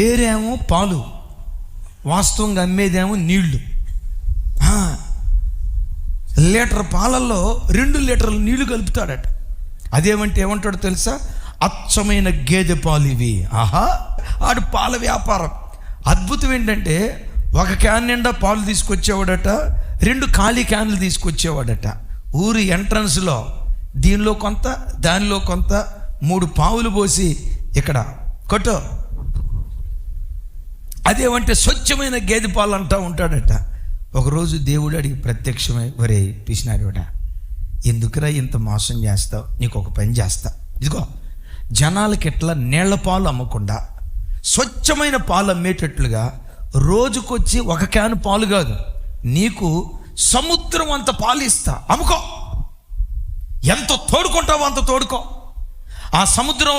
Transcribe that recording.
పేరేమో పాలు, వాస్తవంగా అమ్మేదేమో నీళ్లు. లీటర్ పాలల్లో 2 లీటర్ల నీళ్లు కలుపుతాడట. అదేమంటే ఏమంటాడో తెలుసా? అచ్చమైన గేదె పాలు ఇవి. ఆడు పాల వ్యాపారం. అద్భుతం ఏంటంటే, 1 క్యాన్ నిండా పాలు తీసుకొచ్చేవాడట, 2 ఖాళీ క్యాన్లు తీసుకొచ్చేవాడట. ఊరి ఎంట్రన్స్లో దీనిలో కొంత, దానిలో కొంత, 3 పావులు పోసి ఇక్కడ కొట్టు. అదేమంటే స్వచ్ఛమైన గేదె పాలు అంటూ ఉంటాడట. ఒకరోజు దేవుడు అడిగి ప్రత్యక్షమై, ఒరే పిసినారుడా, ఎందుకురా ఇంత మోసం చేస్తావు? నీకు ఒక పని చేస్తా. ఇదిగో, జనాలకి ఎట్లా నీళ్ల పాలు అమ్మకుండా స్వచ్ఛమైన పాలు అమ్మేటట్లుగా రోజుకొచ్చి 1 క్యాన్ పాలు కాదు, నీకు సముద్రం అంత పాలు ఇస్తా, అమ్ముకో. ఎంత తోడుకుంటావో అంత తోడుకో. ఆ సముద్రం